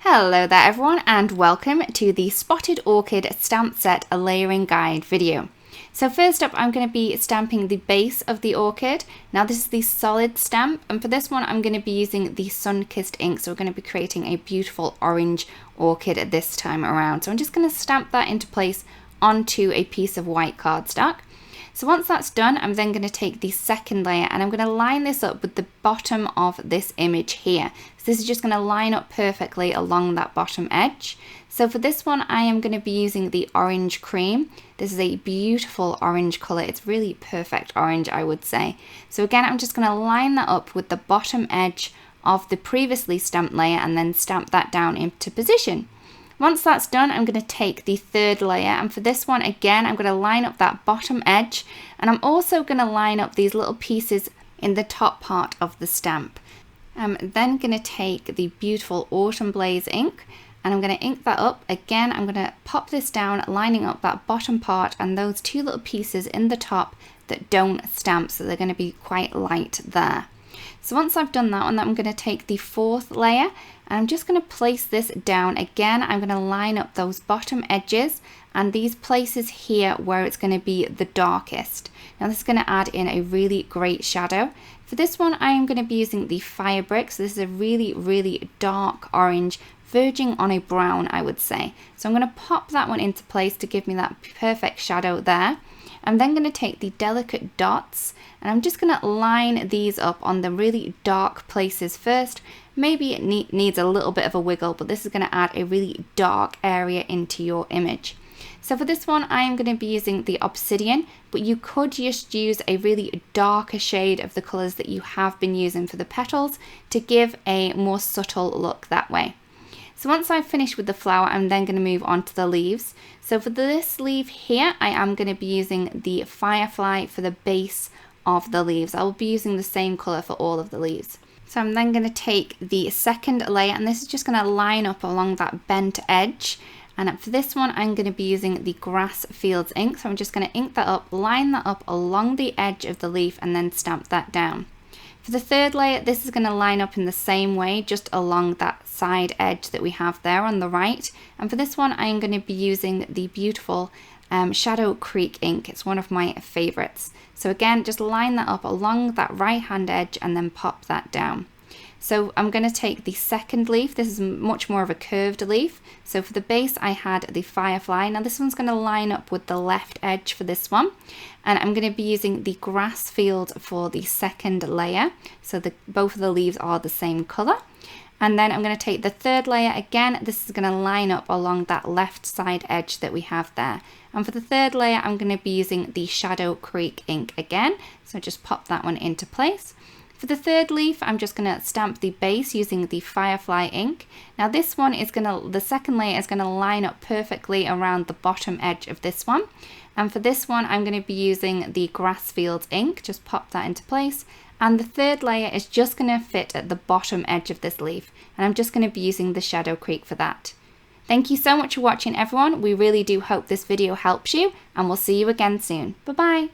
Hello there everyone, and welcome to the Spotted Orchid Stamp Set Layering Guide video. So first up, I'm going to be stamping the base of the orchid. Now this is the solid stamp, and for this one I'm going to be using the Sun-Kissed ink, so we're going to be creating a beautiful orange orchid this time around. So I'm just going to stamp that into place onto a piece of white cardstock. So once that's done, I'm then going to take the second layer and I'm going to line this up with the bottom of this image here. So this is just going to line up perfectly along that bottom edge. So for this one, I am going to be using the orange cream. This is a beautiful orange color. It's really perfect orange, I would say. So again, I'm just going to line that up with the bottom edge of the previously stamped layer and then stamp that down into position. Once that's done, I'm going to take the third layer, and for this one again I'm going to line up that bottom edge, and I'm also going to line up these little pieces in the top part of the stamp. I'm then going to take the beautiful Autumn Blaze ink and I'm going to ink that up. Again, I'm going to pop this down, lining up that bottom part and those two little pieces in the top that don't stamp, so they're going to be quite light there. So once I've done that one, I'm going to take the fourth layer and I'm just going to place this down. Again, I'm going to line up those bottom edges and these places here where it's going to be the darkest. Now this is going to add in a really great shadow. For this one, I am going to be using the Fire Brick. So this is a really dark orange, verging on a brown, I would say. So I'm going to pop that one into place to give me that perfect shadow there. I'm then going to take the delicate dots and I'm just going to line these up on the really dark places first. Maybe it needs a little bit of a wiggle, but this is going to add a really dark area into your image. So for this one, I am going to be using the Obsidian, but you could just use a really darker shade of the colours that you have been using for the petals to give a more subtle look that way. So once I've finished with the flower, I'm then going to move on to the leaves. So for this leaf here, I am going to be using the Firefly for the base of the leaves. I will be using the same colour for all of the leaves. So I'm then going to take the second layer and this is just going to line up along that bent edge. And for this one, I'm going to be using the Grass Fields ink. So I'm just going to ink that up, line that up along the edge of the leaf and then stamp that down. For the third layer, this is going to line up in the same way, just along that side edge that we have there on the right. And for this one, I am going to be using the beautiful Shadow Creek ink. It's one of my favorites. So again, just line that up along that right hand edge and then pop that down. So I'm going to take the second leaf. This is much more of a curved leaf. So for the base, I had the Firefly. Now this one's going to line up with the left edge for this one. And I'm going to be using the Grass Field for the second layer. So both of the leaves are the same colour. And then I'm going to take the third layer again. This is going to line up along that left side edge that we have there. And for the third layer, I'm going to be using the Shadow Creek ink again. So just pop that one into place. For the third leaf, I'm just going to stamp the base using the Firefly ink. Now this one is the second layer is going to line up perfectly around the bottom edge of this one. And for this one, I'm going to be using the Grass Fields ink. Just pop that into place. And the third layer is just going to fit at the bottom edge of this leaf. And I'm just going to be using the Shadow Creek for that. Thank you so much for watching, everyone. We really do hope this video helps you, and we'll see you again soon. Bye-bye.